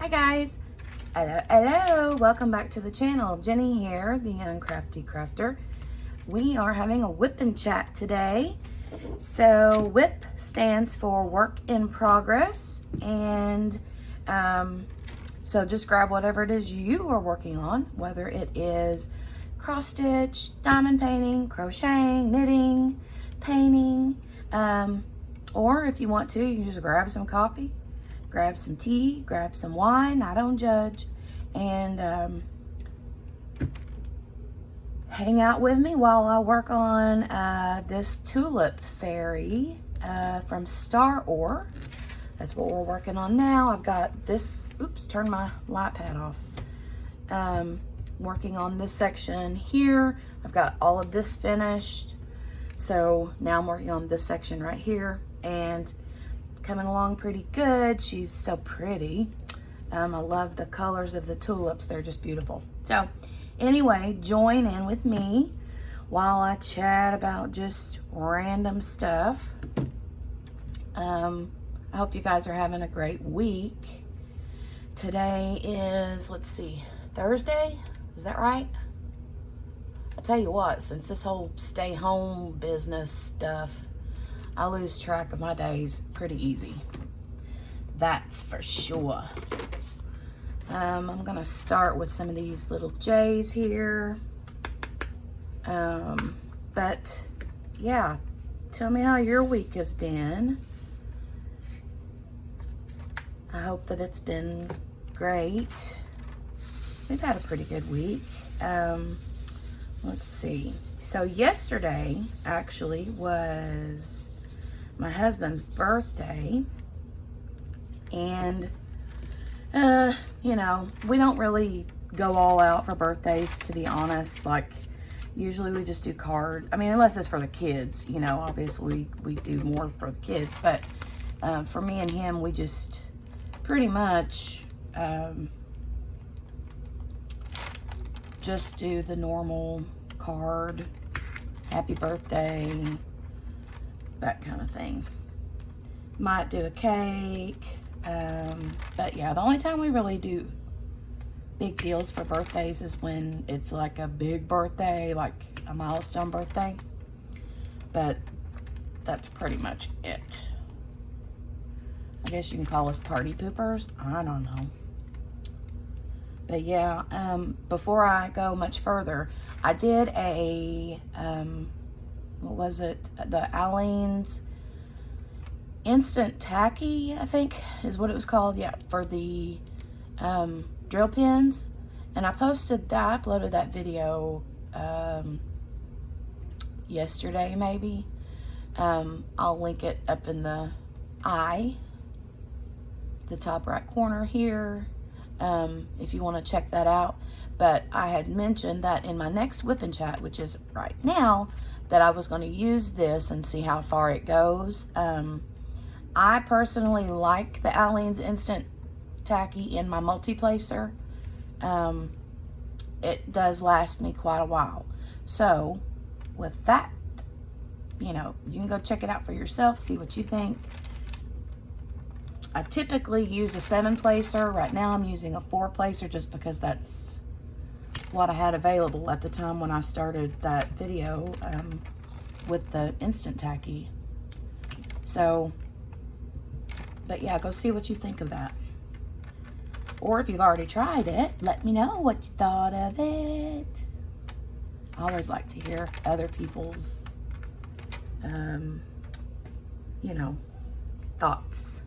Hi guys, hello, welcome back to the channel. Jenny here, the young crafty crafter. We are having a WIP and chat today. So WIP stands for work in progress, and so just grab whatever it is you are working on, whether it is cross stitch, diamond painting, crocheting, knitting, painting, or if you want to, you can just grab some coffee, grab some tea, grab some wine, I don't judge, and hang out with me while I work on this tulip fairy from Staroar. That's what we're working on now. I've got this, oops, turn my light pad off. Working on this section here. I've got all of this finished. So now I'm working on this section right here, and coming along pretty good. She's so pretty. I love the colors of the tulips. They're just beautiful. So anyway, join in with me while I chat about just random stuff. I hope you guys are having a great week. Today is, let's see, Thursday? Is that right? I'll tell you what, since this whole stay home business stuff, I lose track of my days pretty easy. That's for sure. I'm gonna start with some of these little J's here. But yeah, tell me how your week has been. I hope that it's been great. We've had a pretty good week. Let's see. So yesterday actually was my husband's birthday, and you know, we don't really go all out for birthdays, to be honest. Like, usually we just do card. I mean, unless it's for the kids, you know, obviously we do more for the kids, but for me and him, we just pretty much just do the normal card, happy birthday, that kind of thing. Might do a cake, but yeah, the only time we really do big deals for birthdays is when it's like a big birthday, like a milestone birthday. But that's pretty much it. I guess you can call us party poopers. I don't know. But yeah, before I go much further, I did a, what was it? The Aleene's Instant Tacky, I think is what it was called. Yeah, for the drill pins. And I posted that, I uploaded that video yesterday maybe. I'll link it up in the top right corner here. If you want to check that out. But I had mentioned that in my next WIP and chat, which is right now, that I was going to use this and see how far it goes. I personally like the Aleene's Instant Tacky in my multi-placer. It does last me quite a while. So with that, you know, you can go check it out for yourself, see what you think. I typically use a 7-placer. Right now I'm using a 4-placer just because that's what I had available at the time when I started that video with the Instant Tacky. So, but yeah, go see what you think of that. Or if you've already tried it, let me know what you thought of it. I always like to hear other people's, you know, thoughts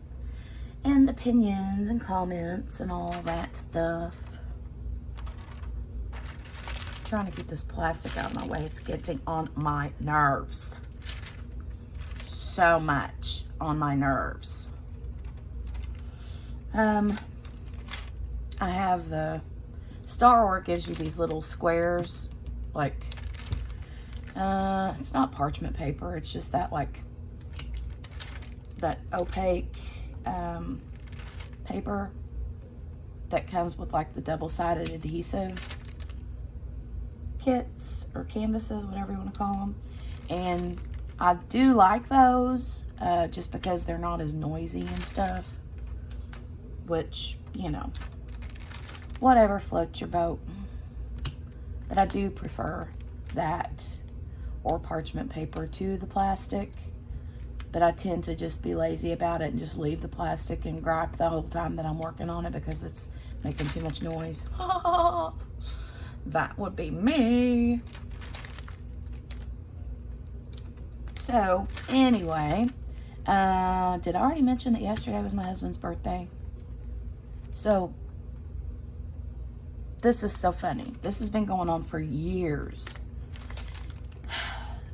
and opinions and comments and all that stuff. I'm trying to get this plastic out of my way. It's getting on my nerves. So much on my nerves. I have the Staroar gives you these little squares, like it's not parchment paper, it's just that like that opaque paper that comes with like the double-sided adhesive kits or canvases, whatever you want to call them. And I do like those just because they're not as noisy and stuff, which, you know, whatever floats your boat. But I do prefer that or parchment paper to the plastic. But I tend to just be lazy about it and just leave the plastic and gripe the whole time that I'm working on it because it's making too much noise. That would be me. So, anyway, did I already mention that yesterday was my husband's birthday? So, this is so funny. This has been going on for years.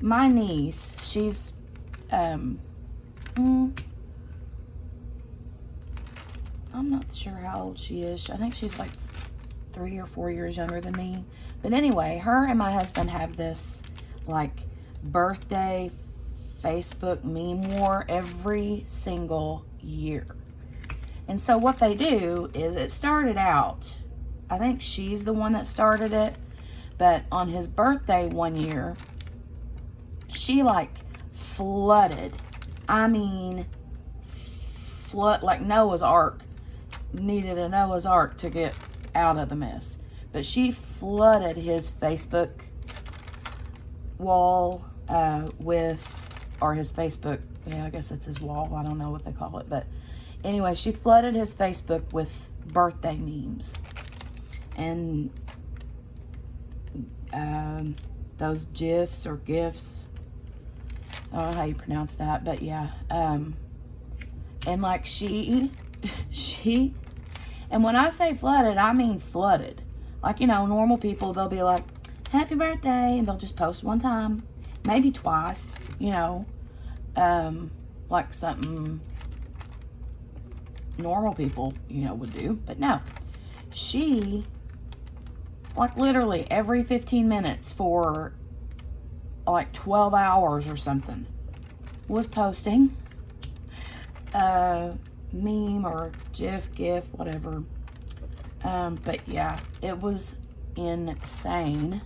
My niece, she's, I'm not sure how old she is. I think she's like 3 or 4 years younger than me. But anyway, her and my husband have this, like, birthday Facebook meme war every single year. And so what they do is, it started out, I think she's the one that started it, but on his birthday one year, she like flooded, I mean, like Noah's Ark, needed a Noah's Ark to get out of the mess. But she flooded his Facebook wall or his Facebook, yeah, I guess it's his wall, I don't know what they call it, but anyway, she flooded his Facebook with birthday memes. And those GIFs or GIFs, I don't know how you pronounce that, but yeah. And like she, and when I say flooded, I mean flooded. Like, you know, normal people, they'll be like, happy birthday, and they'll just post one time, maybe twice, you know, like something normal people, you know, would do. But no, she, like literally every 15 minutes for like 12 hours or something, was posting a meme or GIF, whatever. But yeah, it was insane.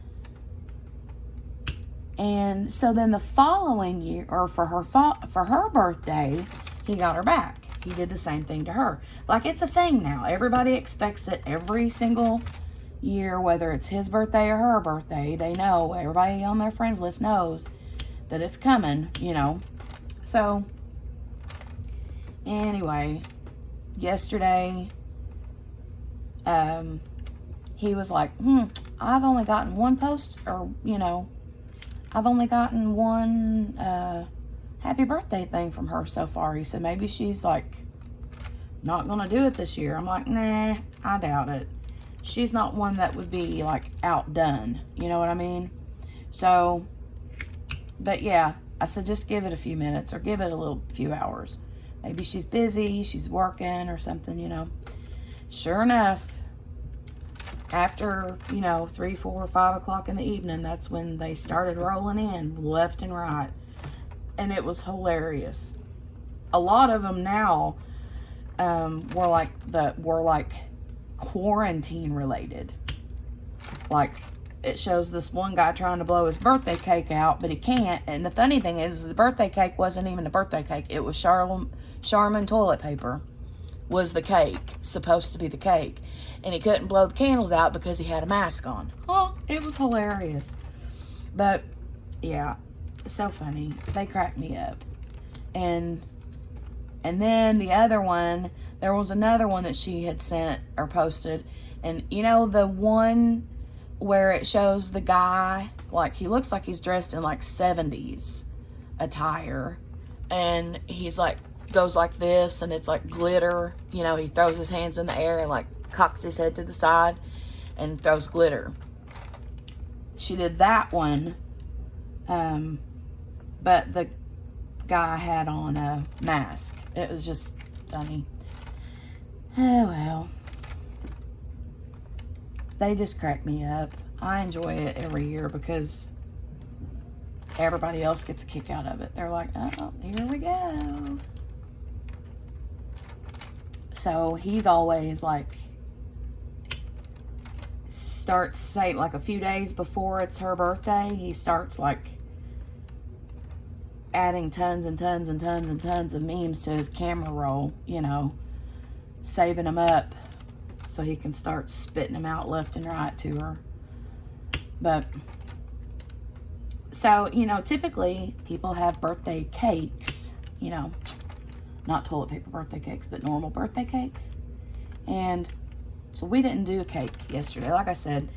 And so then the following year, or for her birthday, he got her back. He did the same thing to her. Like, it's a thing now. Everybody expects it every single year, whether it's his birthday or her birthday. They know, everybody on their friends list knows that it's coming, you know. So, anyway, yesterday, he was like, I've only gotten one post, or, you know, I've only gotten one happy birthday thing from her so far. He said, maybe she's like not gonna do it this year. I'm like, nah, I doubt it. She's not one that would be like outdone, you know what I mean? So, but yeah, I said just give it a few minutes, or give it a few hours. Maybe she's busy, she's working or something, you know. Sure enough, after, you know, 3, 4, 5 o'clock in the evening, that's when they started rolling in left and right. And it was hilarious. A lot of them now were like quarantine related. Like, it shows this one guy trying to blow his birthday cake out, but he can't. And the funny thing is, the birthday cake wasn't even a birthday cake. It was Charmin toilet paper was the cake, supposed to be the cake. And he couldn't blow the candles out because he had a mask on. Oh, it was hilarious. But, yeah, so funny. They cracked me up. And then the other one, there was another one that she had sent or posted. And, you know, the one where it shows the guy, like, he looks like he's dressed in, like, 70s attire. And he's, like, goes like this, and it's, like, glitter. You know, he throws his hands in the air and, like, cocks his head to the side and throws glitter. She did that one. But the guy had on a mask. It was just funny. Oh, well. They just crack me up. I enjoy it every year because everybody else gets a kick out of it. They're like, oh, here we go. So he's always like, starts, say, like a few days before it's her birthday, he starts like adding tons and tons and tons and tons of memes to his camera roll, you know, saving them up so he can start spitting them out left and right to her. But, so, you know, typically people have birthday cakes, you know, not toilet paper birthday cakes, but normal birthday cakes. And so we didn't do a cake yesterday. Like I said,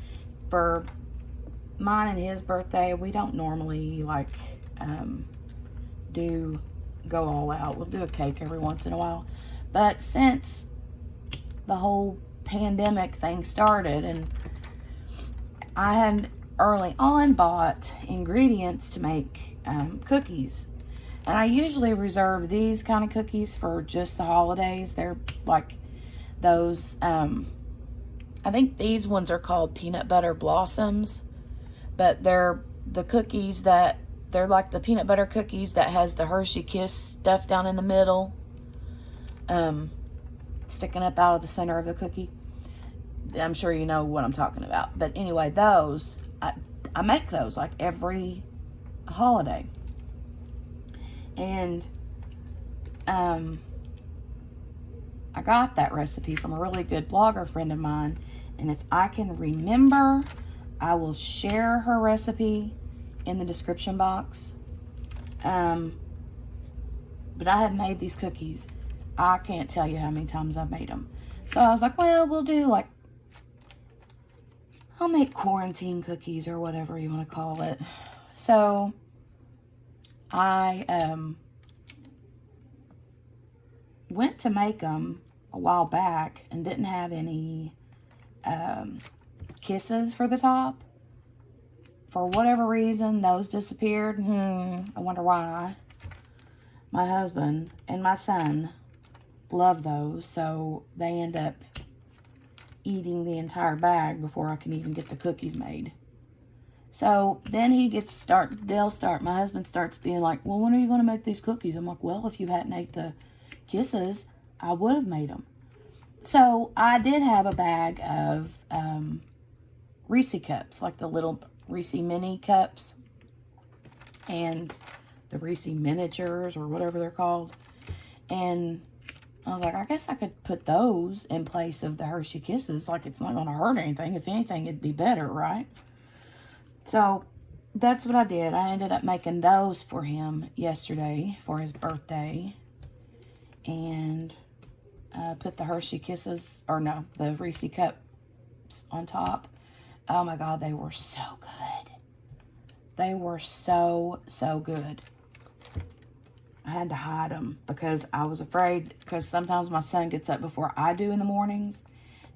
for mine and his birthday, we don't normally, like, go all out. We'll do a cake every once in a while. But since the whole pandemic thing started, and I had early on bought ingredients to make cookies. And I usually reserve these kind of cookies for just the holidays. They're like those, I think these ones are called peanut butter blossoms, but they're the cookies that, they're like the peanut butter cookies that has the Hershey Kiss stuff down in the middle, sticking up out of the center of the cookie. I'm sure you know what I'm talking about. But anyway, those, I make those like every holiday. And I got that recipe from a really good blogger friend of mine. And if I can remember, I will share her recipe in the description box. But I have made these cookies. I can't tell you how many times I've made them. So I was like, well, we'll do like, I'll make quarantine cookies or whatever you want to call it. So I went to make them a while back and didn't have any kisses for the top. For whatever reason, those disappeared. I wonder why. My husband and my son love those, so they end up eating the entire bag before I can even get the cookies made. So then my husband starts being like, well, when are you going to make these cookies? I'm like, well, if you hadn't ate the kisses, I would have made them. So I did have a bag of Reese cups, like the little Reese mini cups and the Reese miniatures or whatever they're called. And I was like, I guess I could put those in place of the Hershey Kisses. Like, it's not going to hurt anything. If anything, it'd be better, right? So that's what I did. I ended up making those for him yesterday for his birthday. And put the Hershey Kisses, or no, the Reese cups on top. Oh my God, they were so good. They were so, so good. I had to hide them because I was afraid, because sometimes my son gets up before I do in the mornings,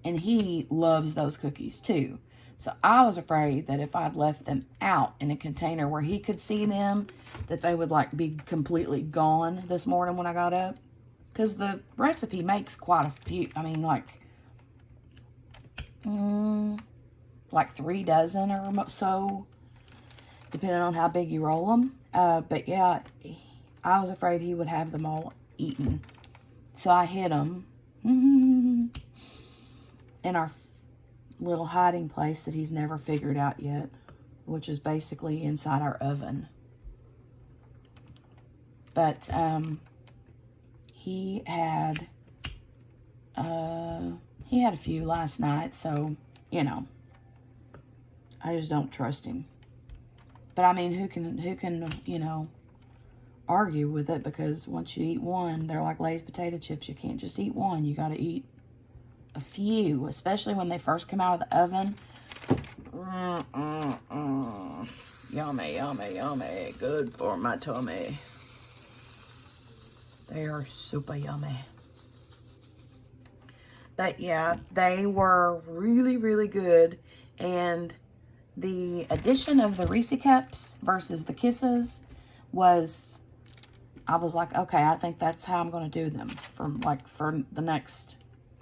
and he loves those cookies too. So I was afraid that if I'd left them out in a container where he could see them, that they would like be completely gone this morning when I got up. Because the recipe makes quite a few, I mean like 3 dozen or so, depending on how big you roll them. But yeah, I was afraid he would have them all eaten. So I hid them in our little hiding place that he's never figured out yet, which is basically inside our oven. But he had a few last night, so you know, I just don't trust him. But I mean, who can you know, argue with it? Because once you eat one, they're like Lay's potato chips. You can't just eat one. You got to eat a few, especially when they first come out of the oven. Yummy, yummy, yummy. Good for my tummy. They are super yummy. But yeah, they were really, really good. And the addition of the Reese cups versus the kisses was, I was like, okay, I think that's how I'm going to do them for the next.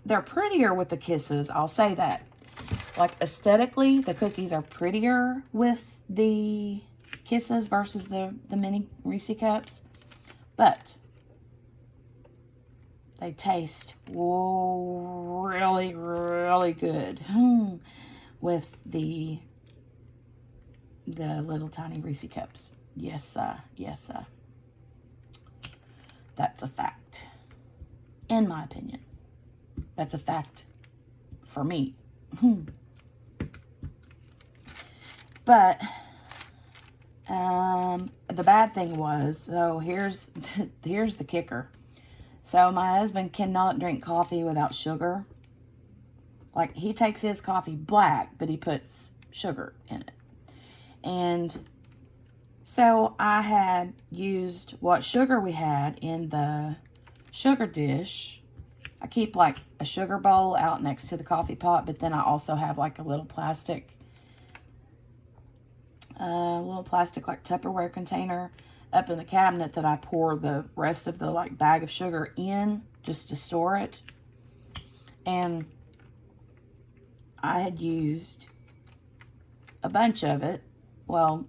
They're prettier with the kisses, I'll say that. Like aesthetically, the cookies are prettier with the kisses versus the mini Reese cups. But they taste really, really good with the little tiny Reese cups. Yes, yes, that's a fact. In my opinion. That's a fact for meat. But the bad thing was, so here's the kicker. So my husband cannot drink coffee without sugar. Like, he takes his coffee black, but he puts sugar in it. And so I had used what sugar we had in the sugar dish. I keep like a sugar bowl out next to the coffee pot, but then I also have like a little plastic like Tupperware container up in the cabinet that I pour the rest of the like bag of sugar in just to store it. And I had used a bunch of it. Well,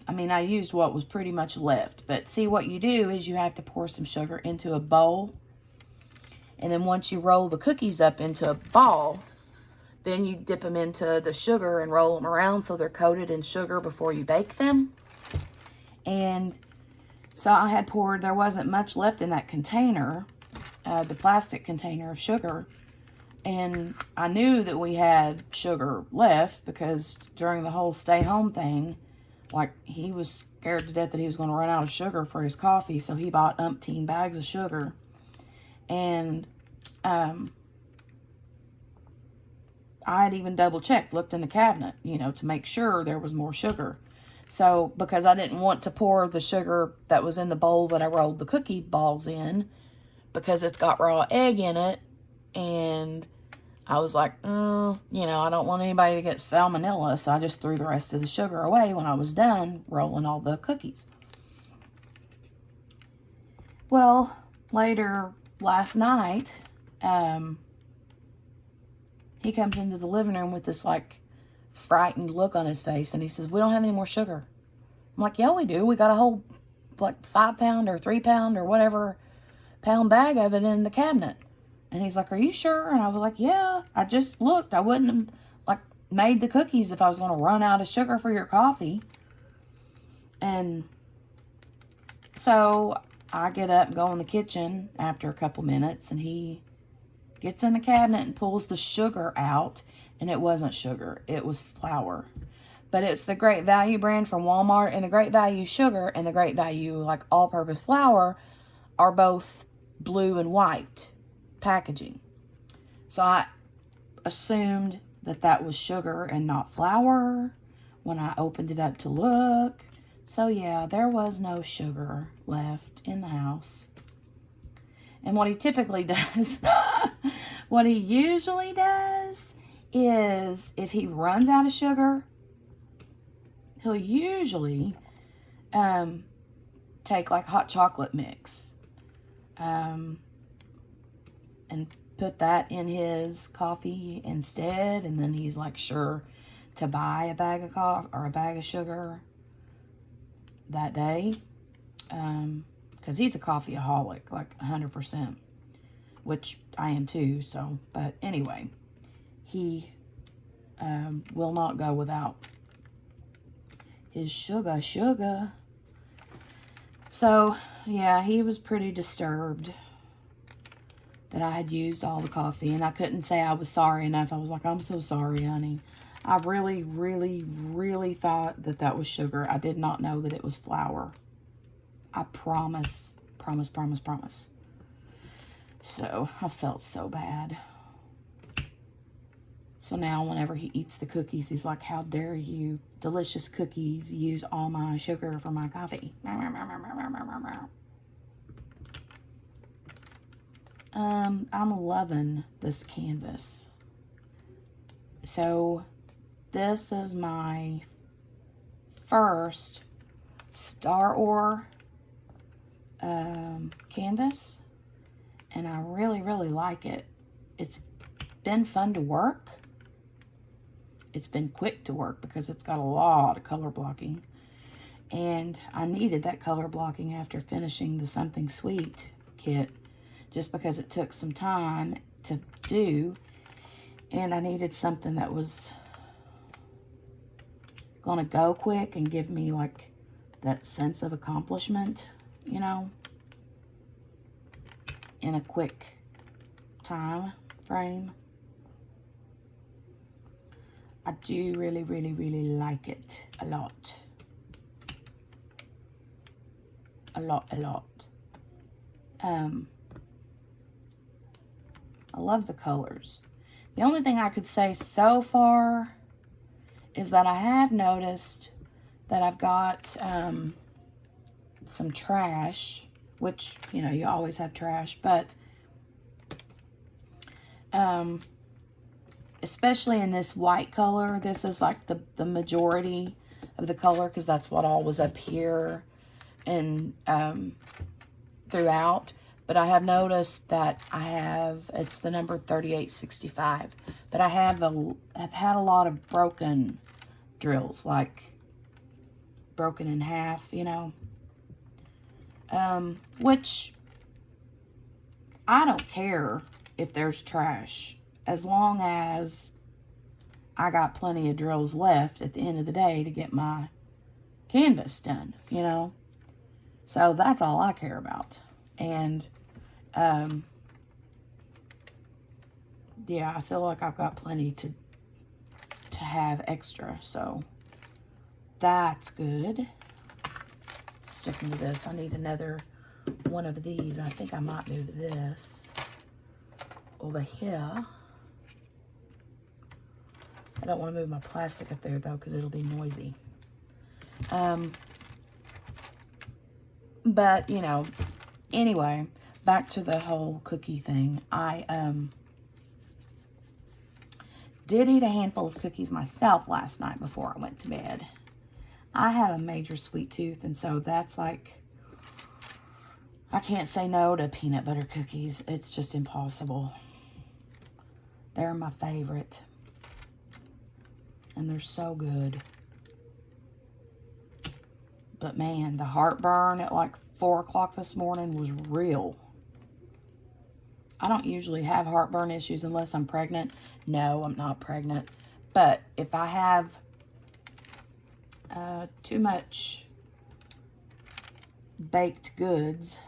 I used what was pretty much left. But see, what you do is you have to pour some sugar into a bowl. And then once you roll the cookies up into a ball, then you dip them into the sugar and roll them around so they're coated in sugar before you bake them. And so I had poured, there wasn't much left in that container, the plastic container of sugar. And I knew that we had sugar left because during the whole stay home thing, like, he was scared to death that he was going to run out of sugar for his coffee. So he bought umpteen bags of sugar. And I had even double checked, looked in the cabinet, to make sure there was more sugar. So, because I didn't want to pour the sugar that was in the bowl that I rolled the cookie balls in, because it's got raw egg in it. And I was like, I don't want anybody to get salmonella. So I just threw the rest of the sugar away when I was done rolling all the cookies. Well, later last night, he comes into the living room with this like frightened look on his face, and he says, "We don't have any more sugar." I'm like, "Yeah, we do. We got a whole like 5 pound or 3 pound or whatever pound bag of it in the cabinet." And he's like, "Are you sure?" And I was like, "Yeah, I just looked. I wouldn't have like made the cookies if I was going to run out of sugar for your coffee." And so I get up and go in the kitchen after a couple minutes, and he gets in the cabinet and pulls the sugar out, and it wasn't sugar. It was flour. But it's the Great Value brand from Walmart, and the Great Value sugar and the Great Value like all-purpose flour are both blue and white packaging. So I assumed that that was sugar and not flour when I opened it up to look. So yeah, there was no sugar left in the house. And what he typically does, what he usually does is if he runs out of sugar, he'll usually take like hot chocolate mix and put that in his coffee instead. And then he's like sure to buy a bag of coffee or a bag of sugar that day. Because he's a coffeeaholic, like 100%, which I am too. So, but anyway, he will not go without his sugar. So, yeah, he was pretty disturbed that I had used all the coffee, and I couldn't say I was sorry enough. I was like, "I'm so sorry, honey. I really, really, really thought that that was sugar. I did not know that it was flour. I promise. So, I felt so bad. So now whenever he eats the cookies, he's like, "How dare you, delicious cookies, use all my sugar for my coffee." I'm loving this canvas. So this is my first staroar canvas, and I really, really like it. It's been fun to work. It's been quick to work because it's got a lot of color blocking, and I needed that color blocking after finishing the Something Sweet kit, just because it took some time to do, and I needed something that was gonna go quick and give me like that sense of accomplishment, you know, in a quick time frame. I do really, really, really like it a lot. A lot. I love the colors. The only thing I could say so far is that I have noticed that I've got some trash, which, you know, you always have trash, but especially in this white color, this is like the majority of the color, because that's what all was up here and throughout. But I have noticed that it's the number 3865, but I have had a lot of broken drills, like broken in half, you know, which I don't care if there's trash, as long as I got plenty of drills left at the end of the day to get my canvas done, you know. So that's all I care about. And yeah, I feel like I've got plenty to have extra, so that's good. Sticking to this, I need another one of these. I think I might do this over here. I don't want to move my plastic up there though, because it'll be noisy. But you know, anyway, back to the whole cookie thing. I did eat a handful of cookies myself last night before I went to bed. I have a major sweet tooth, and so that's like, I can't say no to peanut butter cookies. It's just impossible. They're my favorite. And they're so good. But man, the heartburn at like 4 o'clock this morning was real. I don't usually have heartburn issues unless I'm pregnant. No, I'm not pregnant. But if I have too much baked goods,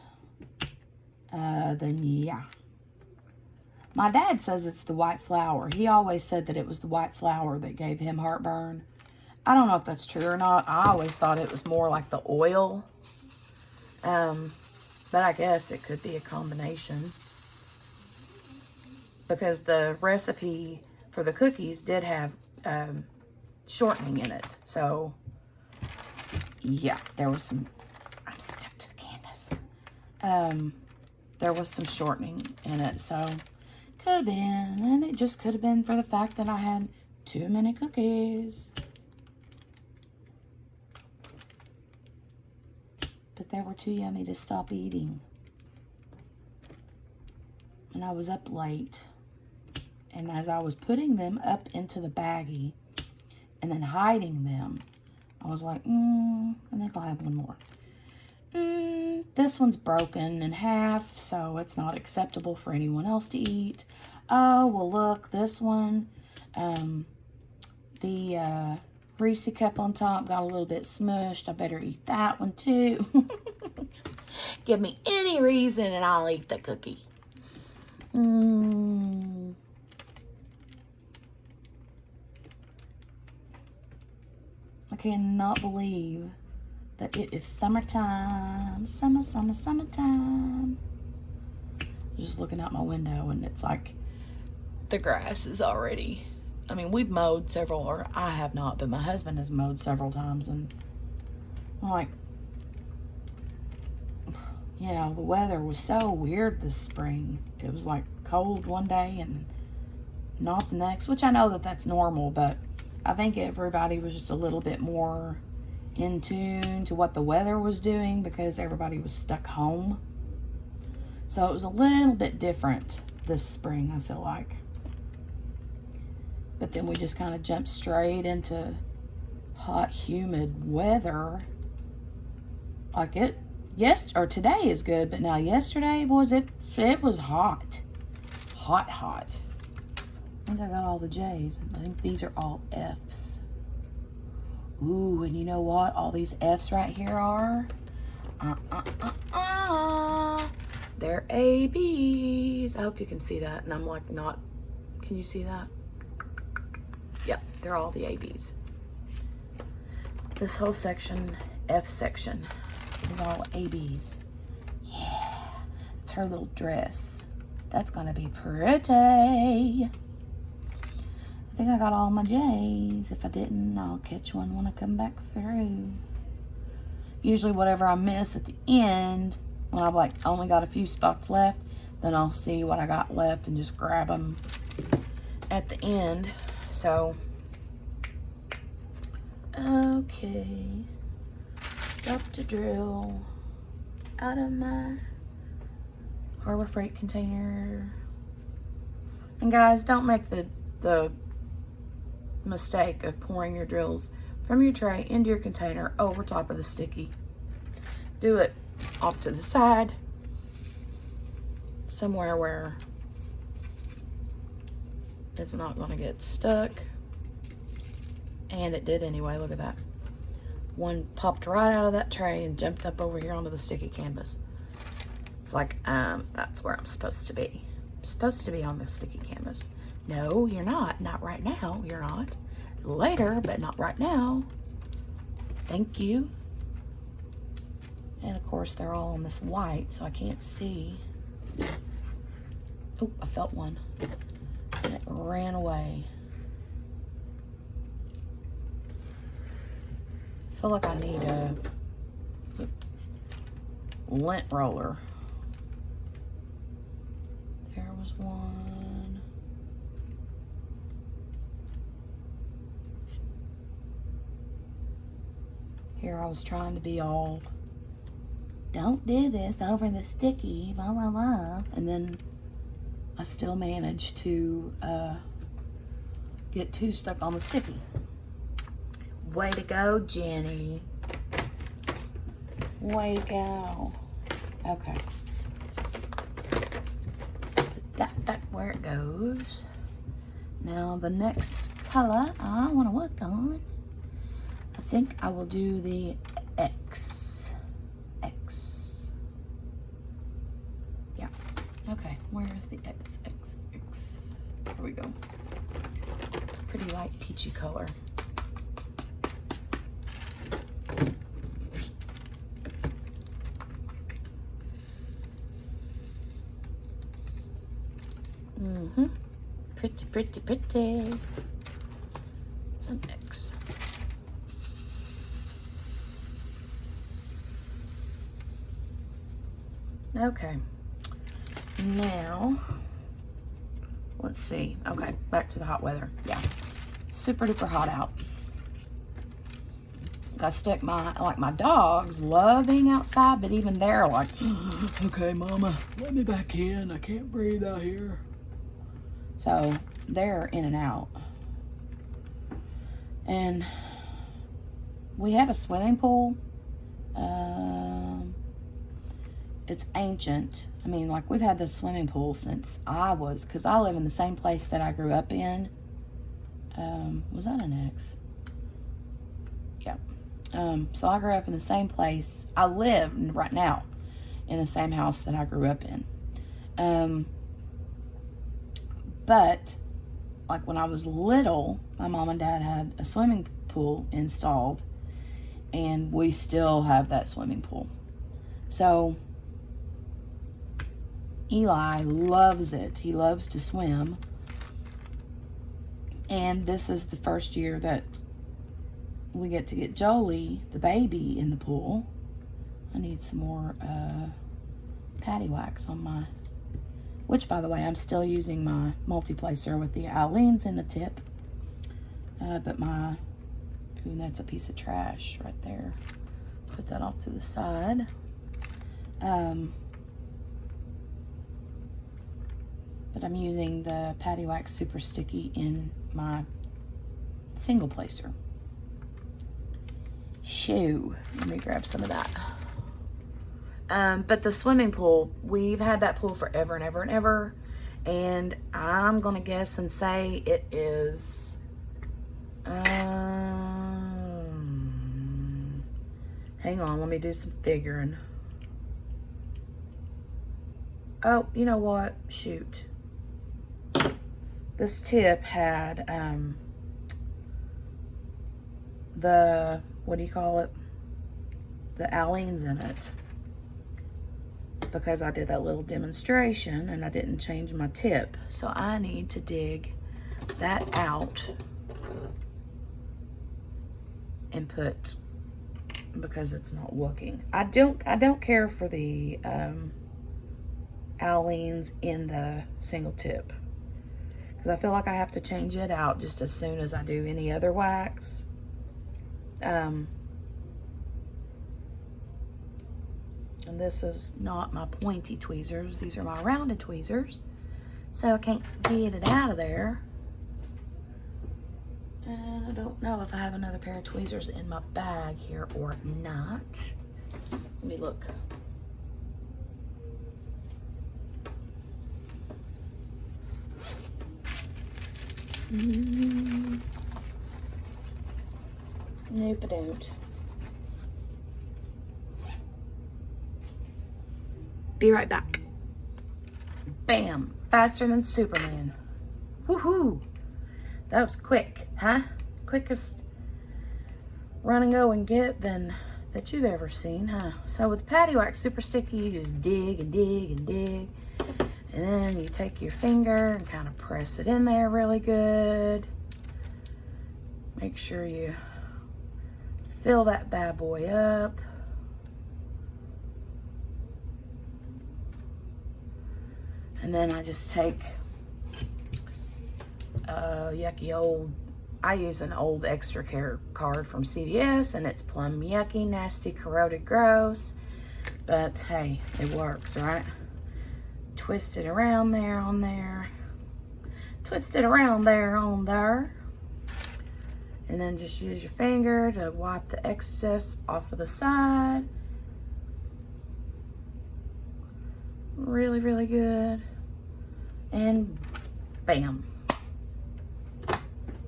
then yeah. My dad says it's the white flour. He always said that it was the white flour that gave him heartburn. I don't know if that's true or not. I always thought it was more like the oil. But I guess it could be a combination. Because the recipe for the cookies did have shortening in it. So, yeah, there was some... I'm stuck to the canvas. There was some shortening in it, so... Could have been, and it just could have been for the fact that I had too many cookies. But they were too yummy to stop eating. And I was up late. And as I was putting them up into the baggie and then hiding them, I was like, I think I'll have one more. This one's broken in half, so it's not acceptable for anyone else to eat. Oh, well, look, this one, the Reese cup on top got a little bit smushed. I better eat that one too. Give me any reason and I'll eat the cookie. I cannot believe that it is summertime. Summertime. Just looking out my window and it's like the grass is already, I mean, we've mowed several, or I have not, but my husband has mowed several times, and I'm like, you know, the weather was so weird this spring. It was like cold one day and not the next, which I know that that's normal, but I think everybody was just a little bit more in tune to what the weather was doing because everybody was stuck home. So it was a little bit different this spring, I feel like. But then we just kind of jumped straight into hot, humid weather. Like today is good, but now yesterday, boys, it was hot. Hot. I think I got all the J's. I think these are all F's. Ooh, and you know what all these F's right here are? They're ABs. I hope you can see that. And I'm like not, can you see that? Yep, they're all the ABs. This whole section, F section, is all ABs. Yeah, it's her little dress. That's gonna be pretty. I think I got all my J's. If I didn't, I'll catch one when I come back through. Usually whatever I miss at the end, when I've like only got a few spots left, then I'll see what I got left and just grab them at the end. So, okay. Dropped a drill out of my Harbor Freight container. And guys, don't make the mistake of pouring your drills from your tray into your container over top of the sticky. Do it off to the side, somewhere where it's not going to get stuck. And it did anyway. Look at that. One popped right out of that tray and jumped up over here onto the sticky canvas. It's like, that's where I'm supposed to be. I'm supposed to be on the sticky canvas. No, you're not. Not right now. You're not. Later, but not right now. Thank you. And of course, they're all on this white, so I can't see. Oh, I felt one. And it ran away. I feel like I need a lint roller. There was one. Here I was trying to be all, don't do this over the sticky, blah, blah, blah. And then I still managed to get two stuck on the sticky. Way to go, Jenny. Way to go. Okay. Put that back where it goes. Now the next color I want to work on, I think I will do the X. X. Yeah. Okay. Where's the X? X. X. There we go. Pretty light peachy color. Pretty, pretty, pretty. Some X. Okay. Now, let's see. Okay, back to the hot weather. Yeah. Super duper hot out. I stick my dogs love being outside, but even they're like, okay, mama, let me back in. I can't breathe out here. So they're in and out. And we have a swimming pool. It's ancient. I mean, like, we've had this swimming pool since because I live in the same place that I grew up in. Was that an X? Yeah. So I grew up in the same place. I live right now in the same house that I grew up in. But like when I was little, my mom and dad had a swimming pool installed, and we still have that swimming pool. So Eli loves it. He loves to swim. And this is the first year that we get to get Jolie, the baby, in the pool. I need some more patty wax on my, which, by the way, I'm still using my multi-placer with the Aleen's in the tip. But ooh, that's a piece of trash right there. Put that off to the side. But I'm using the patty wax super sticky in my single placer. Shoo, let me grab some of that. But the swimming pool, we've had that pool forever and ever and ever. And I'm gonna guess and say it is, hang on, let me do some figuring. Oh, you know what? Shoot. This tip had the, what do you call it? The Aleene's in it. Because I did that little demonstration and I didn't change my tip. So I need to dig that out and put, because it's not working. I don't care for the Aleene's in the single tip, because I feel like I have to change it out just as soon as I do any other wax. And this is not my pointy tweezers. These are my rounded tweezers. So I can't get it out of there. And I don't know if I have another pair of tweezers in my bag here or not. Let me look. Nope, I don't. Be right back. Bam! Faster than Superman. Woohoo! That was quick, huh? Quickest run and go and get that you've ever seen, huh? So with Patty Wax Super Sticky, you just dig and dig and dig. And then you take your finger and kind of press it in there really good. Make sure you fill that bad boy up. And then I just take yucky old, I use an old extra care card from CVS, and it's plum yucky, nasty, corroded, gross. But hey, it works, right? Twist it around there on there. Twist it around there on there. And then just use your finger to wipe the excess off of the side. Really, really good. And bam.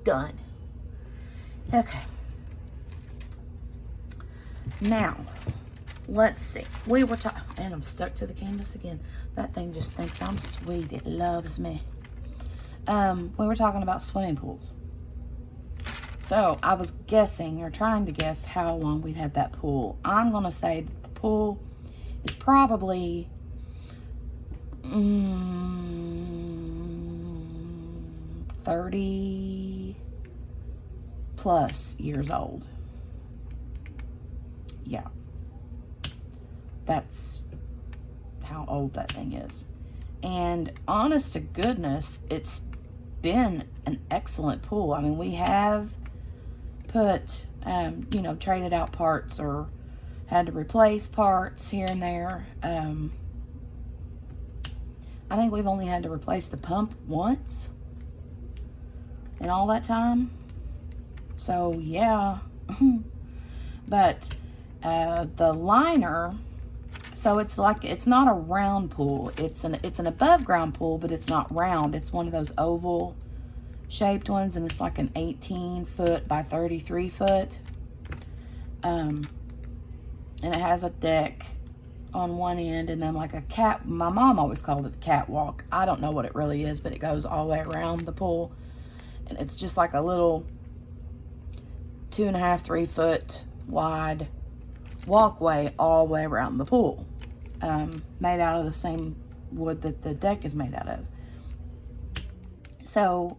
Done. Okay. Now, let's see. We were talking, and I'm stuck to the canvas again. That thing just thinks I'm sweet. It loves me. We were talking about swimming pools. So I was guessing, or trying to guess, how long we'd had that pool. I'm going to say that the pool is probably 30 plus years old. Yeah. That's how old that thing is. And honest to goodness, it's been an excellent pool. I mean, we have put, you know, traded out parts or had to replace parts here and there. I think we've only had to replace the pump once in all that time. So yeah. But the liner, so it's like, it's not a round pool. It's an above ground pool, but it's not round. It's one of those oval shaped ones, and it's like an 18 foot by 33 foot. And it has a deck on one end, and then like a cat, my mom always called it a catwalk. I don't know what it really is, but it goes all the way around the pool. And it's just like a little 2.5, 3 foot wide walkway all the way around the pool. Made out of the same wood that the deck is made out of. So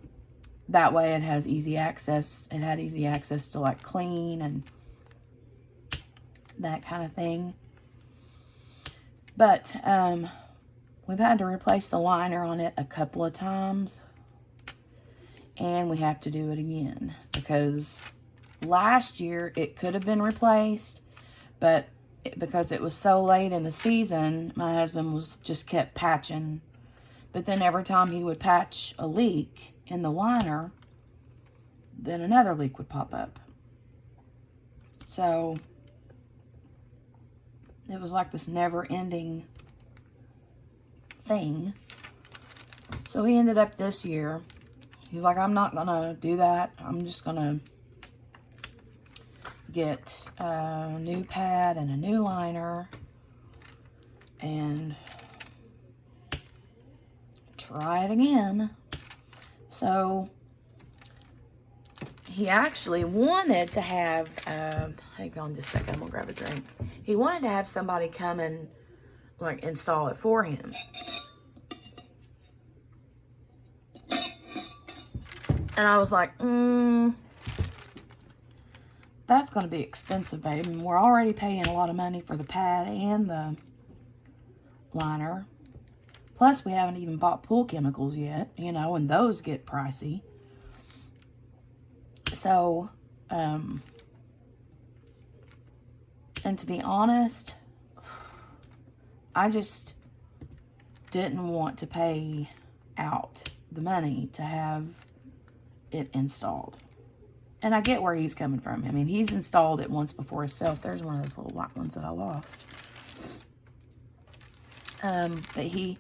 that way it has easy access. It had easy access to like clean and that kind of thing. But we've had to replace the liner on it a couple of times. And we have to do it again, because last year it could have been replaced, but because it was so late in the season, my husband was just kept patching. But then every time he would patch a leak in the liner, then another leak would pop up. So it was like this never-ending thing. So he ended up this year, he's like, I'm not gonna do that. I'm just gonna get a new pad and a new liner and try it again. So he actually wanted to have, hang on just a second, I'm gonna grab a drink. He wanted to have somebody come and like install it for him. And I was like, that's going to be expensive, babe. And we're already paying a lot of money for the pad and the liner. Plus, we haven't even bought pool chemicals yet, you know, and those get pricey. So, and to be honest, I just didn't want to pay out the money to have it installed. And I get where he's coming from. I mean, he's installed it once before himself. There's one of those little white ones that I lost. But I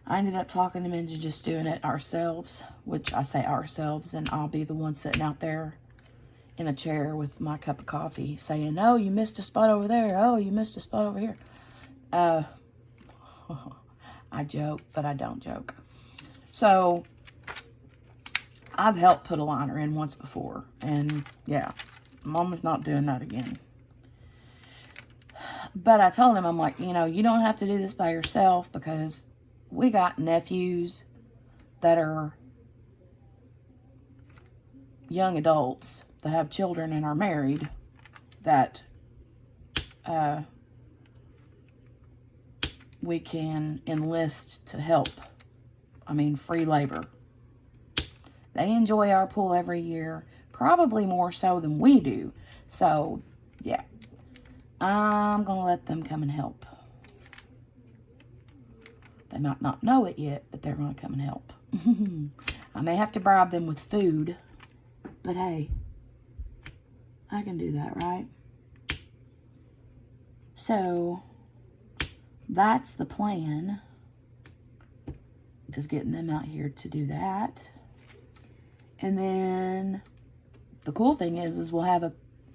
ended up talking him into just doing it ourselves, which I say ourselves, and I'll be the one sitting out there in a chair with my cup of coffee saying, oh, you missed a spot over there. Oh, you missed a spot over here. I joke, but I don't joke. So I've helped put a liner in once before, and yeah, Mama's not doing that again. But I told him, I'm like, you know, you don't have to do this by yourself, because we got nephews that are young adults that have children and are married that we can enlist to help. I mean, free labor. They enjoy our pool every year, probably more so than we do. So, yeah, I'm going to let them come and help. They might not know it yet, but they're going to come and help. I may have to bribe them with food, but hey, I can do that, right? So, that's the plan, is getting them out here to do that. And then the cool thing is we'll have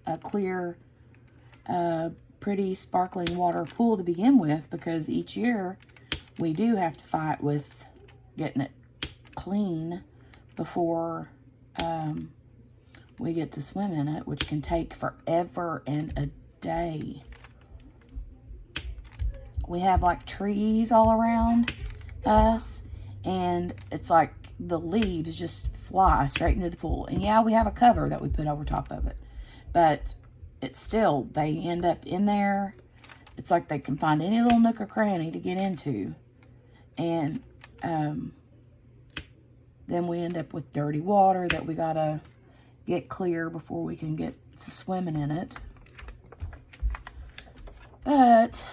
a clear, pretty sparkling water pool to begin with, because each year we do have to fight with getting it clean before we get to swim in it, which can take forever and a day. We have like trees all around us, and it's like the leaves just fly straight into the pool. And yeah, we have a cover that we put over top of it, but it's still, they end up in there. It's like they can find any little nook or cranny to get into. And then we end up with dirty water that we gotta get clear before we can get to swimming in it. But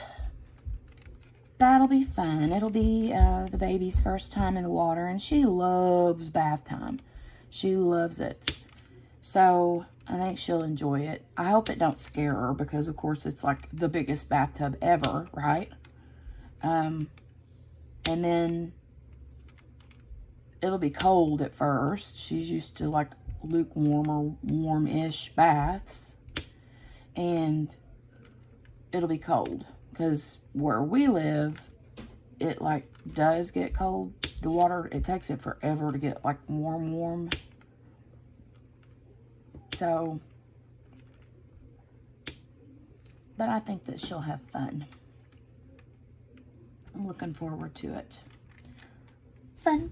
that'll be fun. It'll be the baby's first time in the water, and she loves bath time. She loves it. So I think she'll enjoy it. I hope it don't scare her, because of course it's like the biggest bathtub ever, right? And then it'll be cold at first. She's used to like lukewarm or warm-ish baths, and it'll be cold. Because where we live, it like does get cold. The water, it takes it forever to get like warm. So, but I think that she'll have fun. I'm looking forward to it. Fun.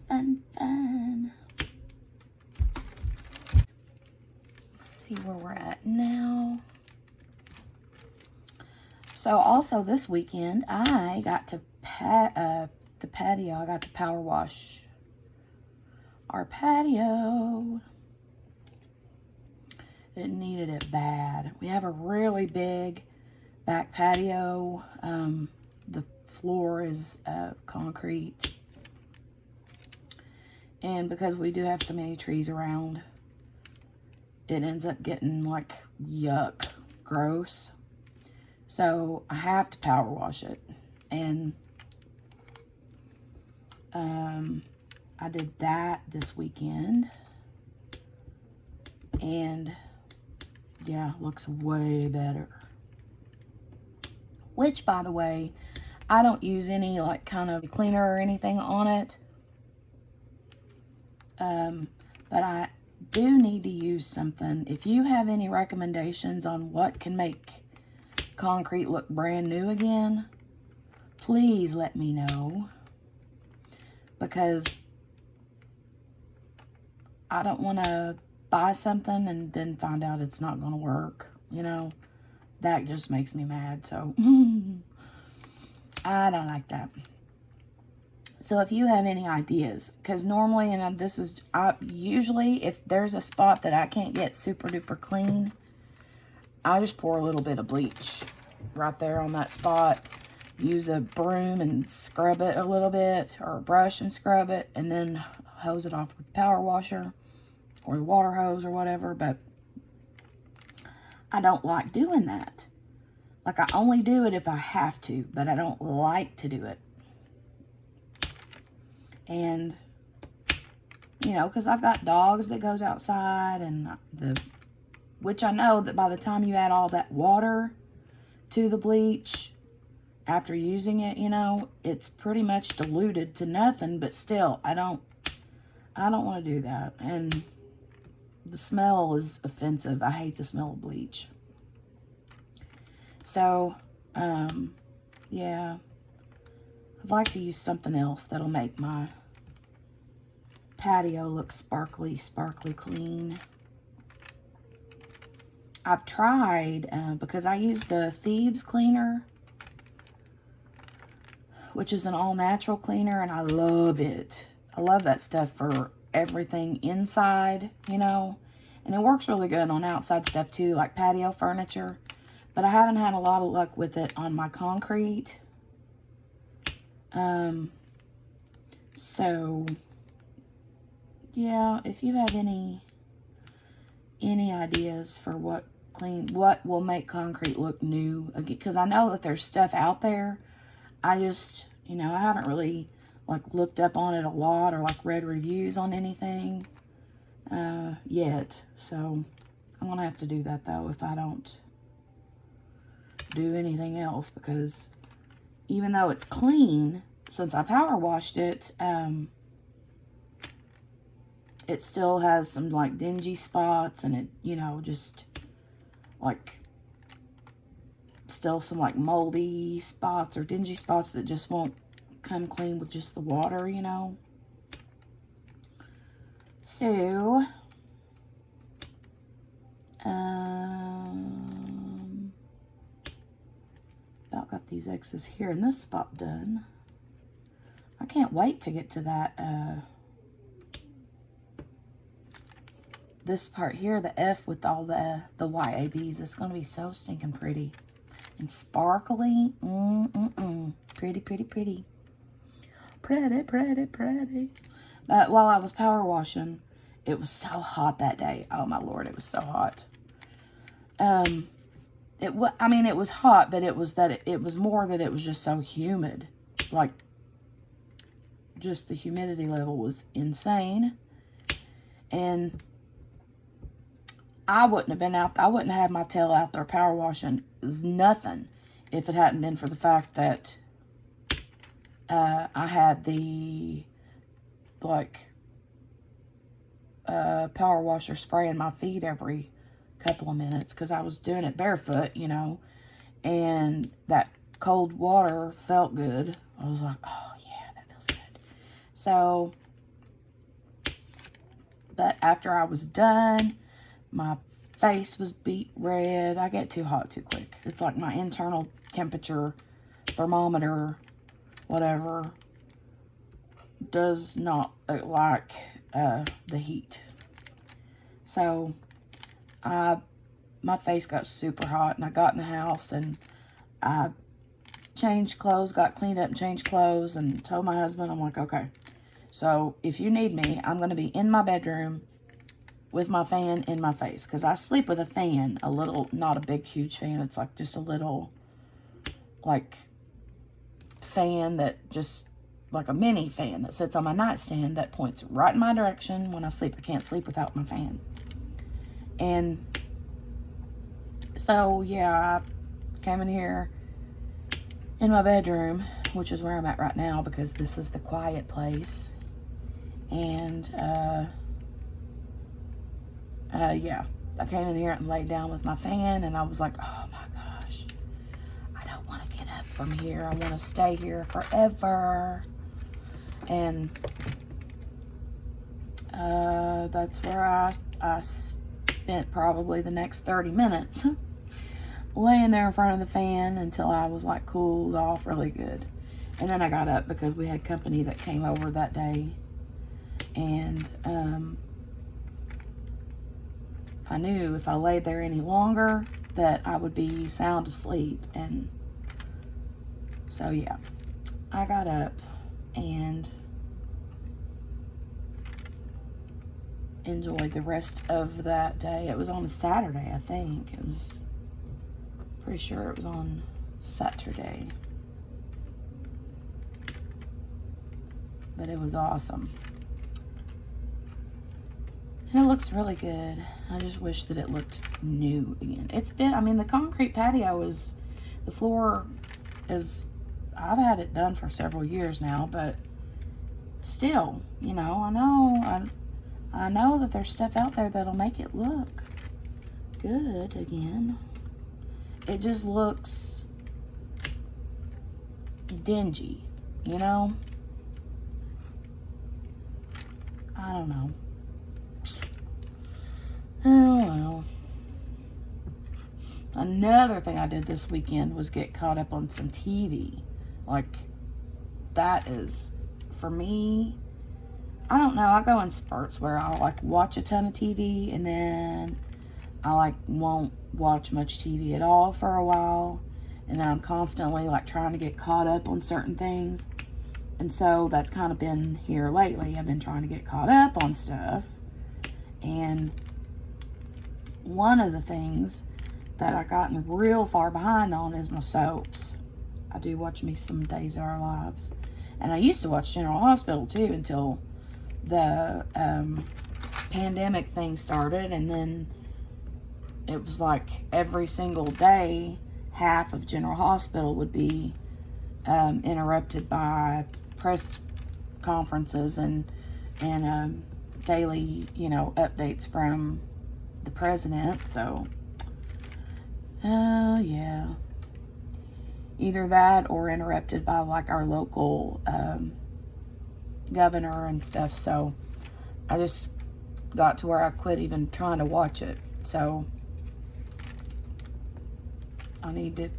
Let's see where we're at now. So also this weekend, I got to the patio. I got to power wash our patio. It needed it bad. We have a really big back patio. The floor is concrete. And because we do have so many trees around, it ends up getting like yuck, gross. So I have to power wash it. And I did that this weekend. And yeah, looks way better. Which, by the way, I don't use any like kind of cleaner or anything on it. But do need to use something. If you have any recommendations on what can make concrete look brand new again, please let me know, because I don't want to buy something and then find out it's not going to work, you know. That just makes me mad, so I don't like that. So if you have any ideas, because normally, and this is, usually if there's a spot that I can't get super duper clean, I just pour a little bit of bleach right there on that spot. Use a broom and scrub it a little bit, or a brush and scrub it, and then hose it off with the power washer or the water hose or whatever. But I don't like doing that. Like, I only do it if I have to, but I don't like to do it. And, you know, because I've got dogs that goes outside, and which I know that by the time you add all that water to the bleach after using it, you know, it's pretty much diluted to nothing. But still, I don't want to do that. And the smell is offensive. I hate the smell of bleach. So, yeah, I'd like to use something else that'll make my patio look sparkly, sparkly clean. I've tried, because I use the Thieves cleaner, which is an all-natural cleaner, and I love it. I love that stuff for everything inside, you know, and it works really good on outside stuff too, like patio furniture. But I haven't had a lot of luck with it on my concrete. So, yeah, if you have any ideas for what will make concrete look new, because I know that there's stuff out there. I just, you know, I haven't really, like, looked up on it a lot, or, like, read reviews on anything yet. So, I'm going to have to do that, though, if I don't do anything else, because even though it's clean, since I power washed it, it still has some, like, dingy spots, and it, you know, just, like, still some, like, moldy spots or dingy spots that just won't come clean with just the water, you know. So, about got these X's here in this spot done. I can't wait to get to that, this part here, the F with all the YABs. It's going to be so stinking pretty and sparkly. Pretty, pretty, pretty. Pretty, pretty, pretty. But while I was power washing, it was so hot that day. Oh my Lord, it was so hot. I mean, it was hot, but it was that it was more that it was just so humid. Like, just the humidity level was insane. And I wouldn't have been out, I wouldn't have had my tail out there power washing nothing if it hadn't been for the fact that I had the, like, power washer spraying my feet every couple of minutes, because I was doing it barefoot, you know, and that cold water felt good. I was like, oh yeah, that feels good. So, but after I was done, my face was beet red. I get too hot too quick. It's like my internal temperature thermometer, whatever, does not like the heat. So my face got super hot, and I got in the house, and I changed clothes, got cleaned up and changed clothes, and told my husband, I'm like, okay, so if you need me, I'm going to be in my bedroom with my fan in my face, because I sleep with a fan, a little, not a big, huge fan. It's like just a little, like, fan that just, like a mini fan that sits on my nightstand that points right in my direction when I sleep. I can't sleep without my fan. And so, yeah, I came in here in my bedroom, which is where I'm at right now, because this is the quiet place. And, yeah, I came in here and laid down with my fan, and I was like, oh my gosh, I don't want to get up from here. I want to stay here forever. And that's where I spent probably the next 30 minutes laying there in front of the fan until I was like cooled off really good. And then I got up because we had company that came over that day, and I knew if I laid there any longer that I would be sound asleep. And so yeah, I got up and enjoyed the rest of that day. It was on a Saturday, I think. It was pretty sure it was on Saturday. But it was awesome. And it looks really good. I just wish that it looked new again. It's been, I mean, the concrete patio is, the floor is, I've had it done for several years now, but still, you know, I know that there's stuff out there that'll make it look good again. It just looks dingy, you know? I don't know. Oh, well. Another thing I did this weekend was get caught up on some TV. Like, that is, for me, I don't know, I go in spurts where I'll like watch a ton of TV and then I like won't watch much TV at all for a while, and then I'm constantly like trying to get caught up on certain things. And so that's kind of been here lately. I've been trying to get caught up on stuff, and one of the things that I've gotten real far behind on is my soaps. I do watch me some Days of Our Lives, and I used to watch General Hospital too until the pandemic thing started, and then it was like every single day half of General Hospital would be interrupted by press conferences and daily, you know, updates from the president. So yeah, either that or interrupted by like our local governor and stuff. So I just got to where I quit even trying to watch it. So I need to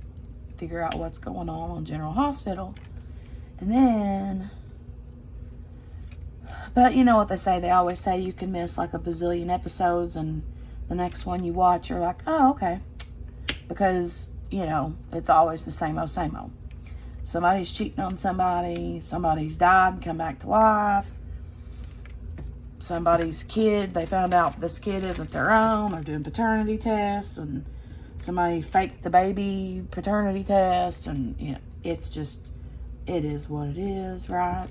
figure out what's going on General Hospital. And then, but you know what they say, they always say you can miss like a bazillion episodes and the next one you watch you're like, oh, okay, because you know it's always the same old. Somebody's cheating on somebody, somebody's died and come back to life, somebody's kid, they found out this kid isn't their own, they're doing paternity tests, and somebody faked the baby paternity test, and you know, it's just, it is what it is, right?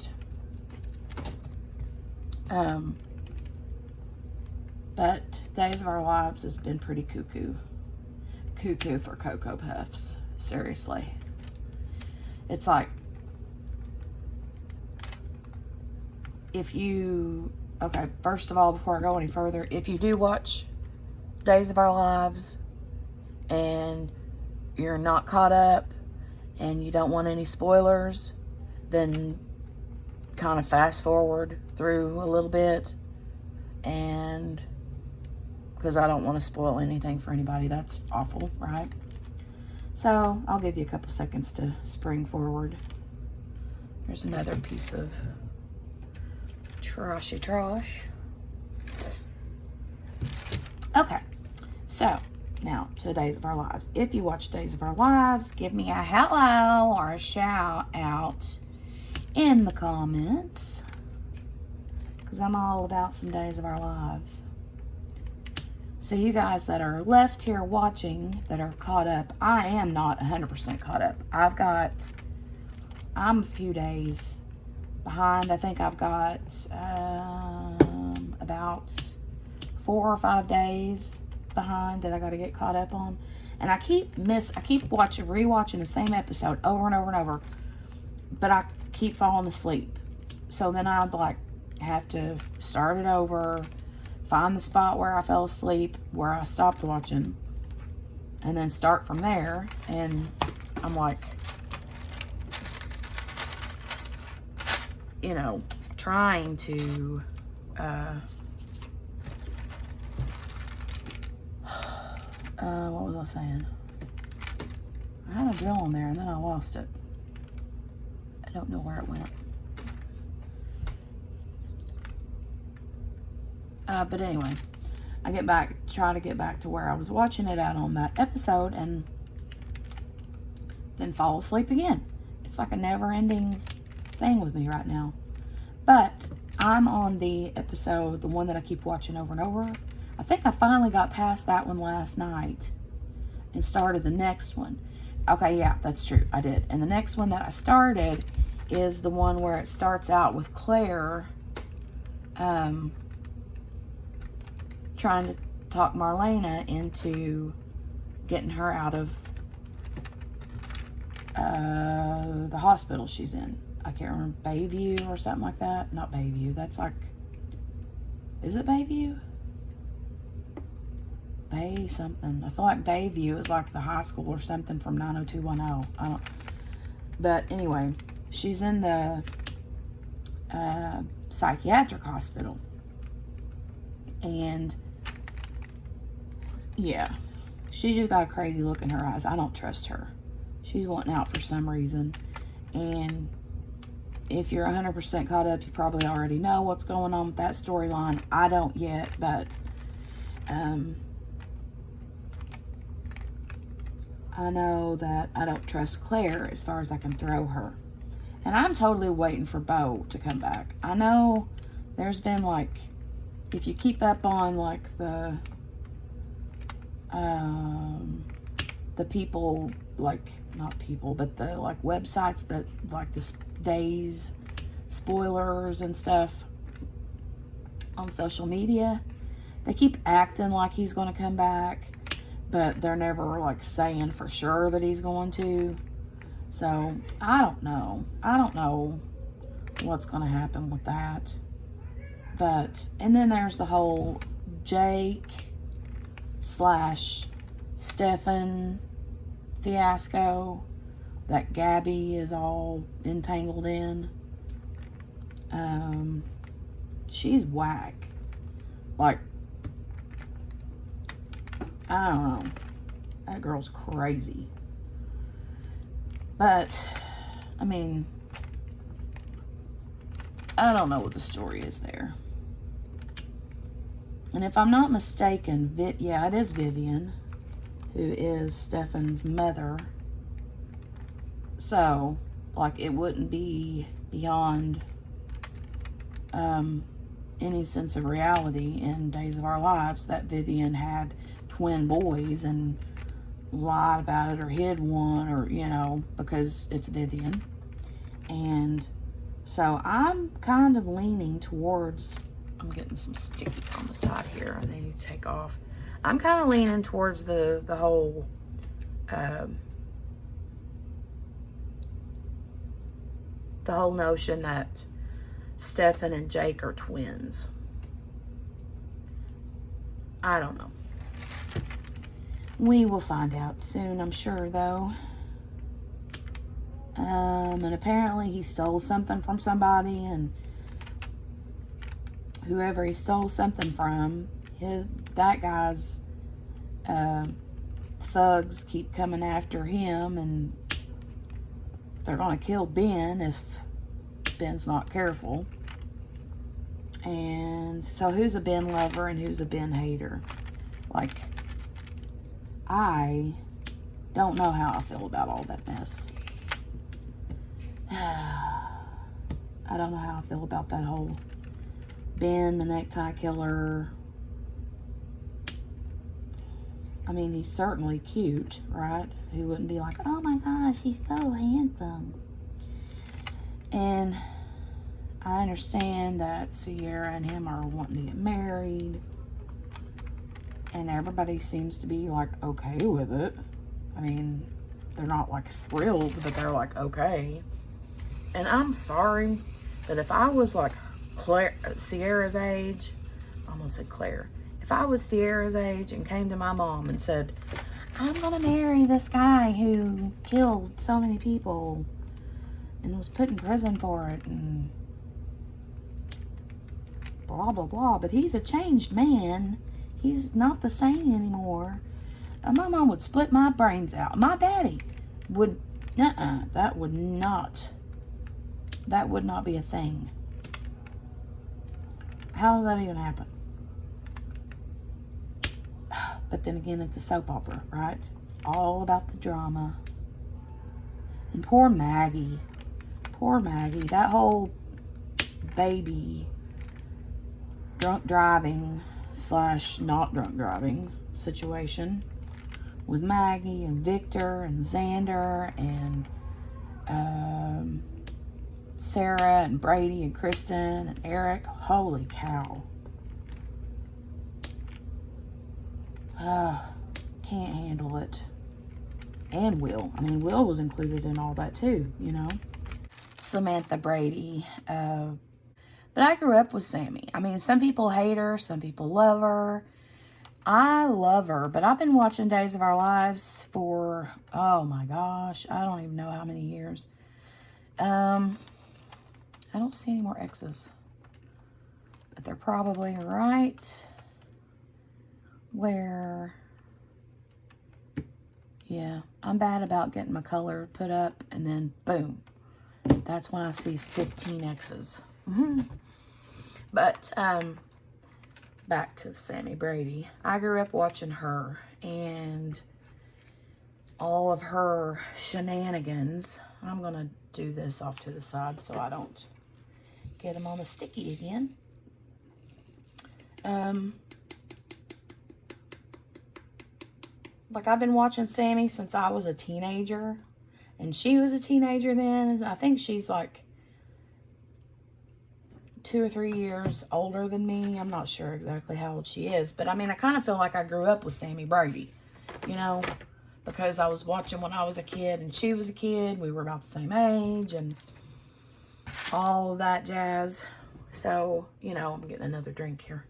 But Days of Our Lives has been pretty cuckoo for Cocoa Puffs, seriously. It's like, if you, okay, first of all, before I go any further, if you do watch Days of Our Lives and you're not caught up and you don't want any spoilers, then kind of fast forward through a little bit, and because I don't want to spoil anything for anybody. That's awful, right? So I'll give you a couple seconds to spring forward. There's another piece of trashy trash. Okay, so now to Days of Our Lives. If you watch Days of Our Lives, give me a hello or a shout out in the comments, because I'm all about some Days of Our Lives. So you guys that are left here watching that are caught up, I am not 100% caught up. I'm a few days behind. I think I've got about 4 or 5 days behind that I got to get caught up on. And I keep rewatching the same episode over and over and over, but I keep falling asleep. So then I'd like have to start it over, find the spot where I fell asleep, where I stopped watching, and then start from there. And I'm like, you know, trying to what was I saying? I had a drill on there and then I lost it. I don't know where it went. But anyway, I try to get back to where I was watching it at on that episode, and then fall asleep again. It's like a never-ending thing with me right now. But I'm on the episode, the one that I keep watching over and over. I think I finally got past that one last night and started the next one. Okay, yeah, that's true. I did. And the next one that I started is the one where it starts out with Claire trying to talk Marlena into getting her out of the hospital she's in. I can't remember, Bayview or something like that. Not Bayview. That's like, is it Bayview? Bay something. I feel like Bayview is like the high school or something from 90210. I don't. But anyway, she's in the psychiatric hospital, and yeah, she just got a crazy look in her eyes. I don't trust her. She's wanting out for some reason, and if you're 100% caught up, you probably already know what's going on with that storyline. I don't yet, but I know that I don't trust Claire as far as I can throw her. And I'm totally waiting for Beau to come back. I know there's been like, if you keep up on like the people, like, not people, but the like websites that like this days spoilers and stuff on social media, they keep acting like he's going to come back, but they're never like saying for sure that he's going to. So I don't know what's going to happen with that. But, and then there's the whole Jake / Stefan fiasco that Gabby is all entangled in. She's whack. Like, I don't know. That girl's crazy. But, I mean, I don't know what the story is there. And if I'm not mistaken, yeah, it is Vivian, who is Stefan's mother. So, like, it wouldn't be beyond any sense of reality in Days of Our Lives that Vivian had twin boys and lied about it or hid one, or, you know, because it's Vivian. And so I'm kind of leaning towards, I'm getting some sticky on the side here I need to take off. I'm kind of leaning towards the whole notion that Stefan and Jake are twins. I don't know. We will find out soon, I'm sure, though. And apparently he stole something from somebody, and whoever he stole something from, that guy's thugs keep coming after him, and they're gonna kill Ben if Ben's not careful. And so who's a Ben lover and who's a Ben hater? Like, I don't know how I feel about all that mess. I don't know how I feel about that whole Ben, the necktie killer. I mean, he's certainly cute, right? Who wouldn't be like, oh my gosh, he's so handsome. And I understand that Sierra and him are wanting to get married, and everybody seems to be like okay with it. I mean, they're not like thrilled, but they're like okay. And I'm sorry, but if I was like Sierra's age, almost said Claire. If I was Sierra's age and came to my mom and said, I'm gonna marry this guy who killed so many people and was put in prison for it and blah, blah, blah, but he's a changed man. He's not the same anymore. My mom would split my brains out. My daddy would, that would not be a thing. How did that even happen? But then again, it's a soap opera, right? It's all about the drama. And poor Maggie. Poor Maggie. That whole baby drunk driving / not drunk driving situation with Maggie and Victor and Xander and Sarah and Brady and Kristen and Eric. Holy cow. Can't handle it. And Will. I mean, Will was included in all that too, you know. Samantha Brady. But I grew up with Sammy. I mean, some people hate her. Some people love her. I love her. But I've been watching Days of Our Lives for, oh my gosh, I don't even know how many years. I don't see any more X's. But they're probably right where, yeah, I'm bad about getting my color put up and then boom. That's when I see 15 X's. But back to Sammy Brady. I grew up watching her and all of her shenanigans. I'm going to do this off to the side so I don't get them on the sticky again. Like, I've been watching Sammy since I was a teenager. And she was a teenager then. I think she's like 2 or 3 years older than me. I'm not sure exactly how old she is. But, I mean, I kind of feel like I grew up with Sammy Brady. You know? Because I was watching when I was a kid and she was a kid. We were about the same age and all of that jazz. So, you know, I'm getting another drink here.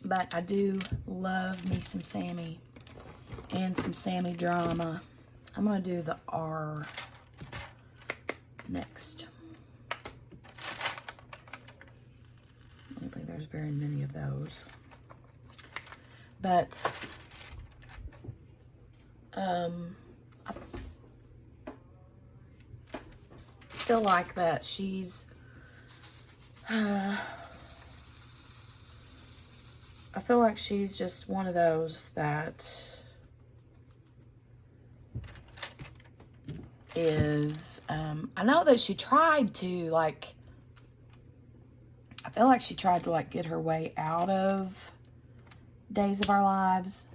But I do love me some Sammy and some Sammy drama. I'm going to do the R next. I don't think there's very many of those. But, I feel like that she's, I feel like she's just one of those that is, I know that she tried to, like, I feel like she tried to, like, get her way out of Days of Our Lives,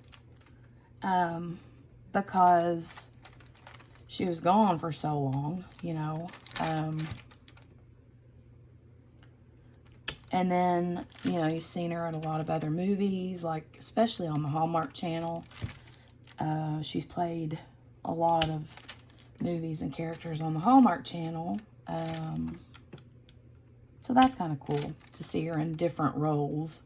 because she was gone for so long, you know, and then, you know, you've seen her in a lot of other movies, like, especially on the Hallmark Channel. She's played a lot of movies and characters on the Hallmark Channel. So that's kind of cool to see her in different roles,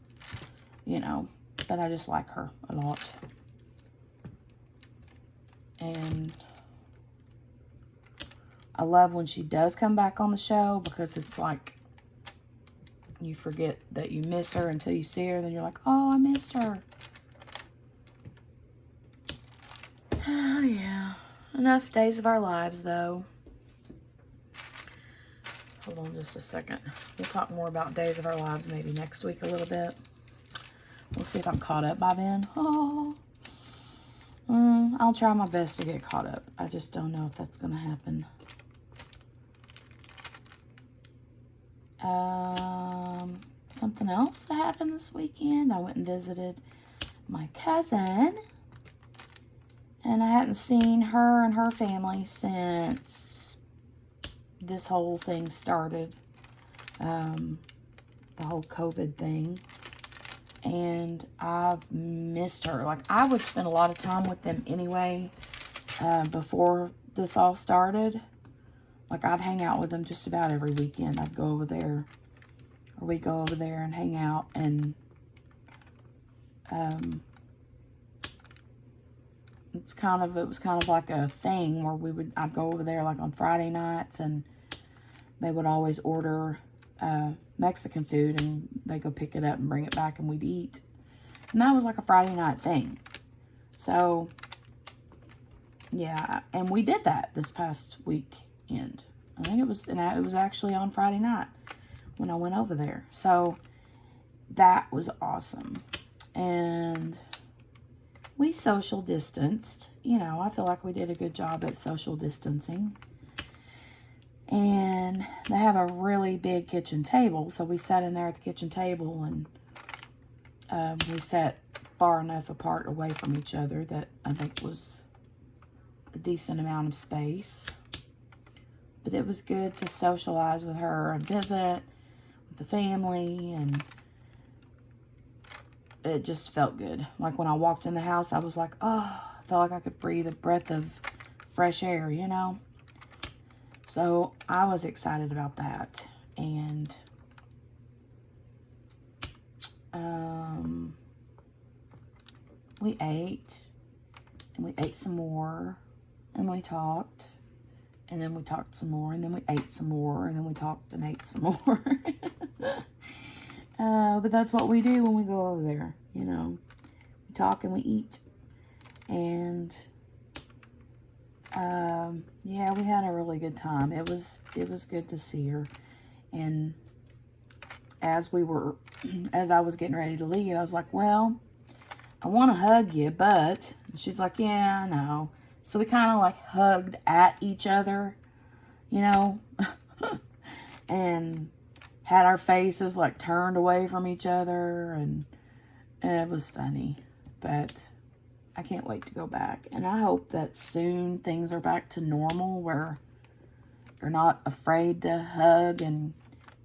you know. But I just like her a lot. And I love when she does come back on the show because it's like, you forget that you miss her until you see her. Then you're like, oh, I missed her. Oh, yeah. Enough Days of Our Lives, though. Hold on just a second. We'll talk more about Days of Our Lives maybe next week a little bit. We'll see if I'm caught up by then. Oh. I'll try my best to get caught up. I just don't know if that's going to happen. Something else that happened this weekend. I went and visited my cousin. And I hadn't seen her and her family since this whole thing started. The whole COVID thing. And I've missed her. Like, I would spend a lot of time with them anyway, before this all started. Like, I'd hang out with them just about every weekend. I'd go over there, or we'd go over there and hang out, and it was kind of like a thing where I'd go over there like on Friday nights, and they would always order Mexican food, and they go pick it up and bring it back, and we'd eat. And that was like a Friday night thing. So, yeah, and we did that this past weekend. I think it was actually on Friday night when I went over there. So, that was awesome. And we social distanced. You know, I feel like we did a good job at social distancing. And they have a really big kitchen table. So we sat in there at the kitchen table, and we sat far enough apart away from each other that I think was a decent amount of space. But it was good to socialize with her and visit with the family, and it just felt good. Like when I walked in the house, I was like, oh, I felt like I could breathe a breath of fresh air, you know? So I was excited about that. And we ate, and we ate some more, and we talked, and then we talked some more, and then we ate some more, and then we talked and ate some more. But that's what we do when we go over there, you know. We talk and we eat. And yeah, we had a really good time. It was good to see her. And as I was getting ready to leave, I was like, well, I want to hug you, but, and she's like, yeah, I know. So we kind of like hugged at each other, you know, and had our faces like turned away from each other, and it was funny. But I can't wait to go back. And I hope that soon things are back to normal, where you're not afraid to hug and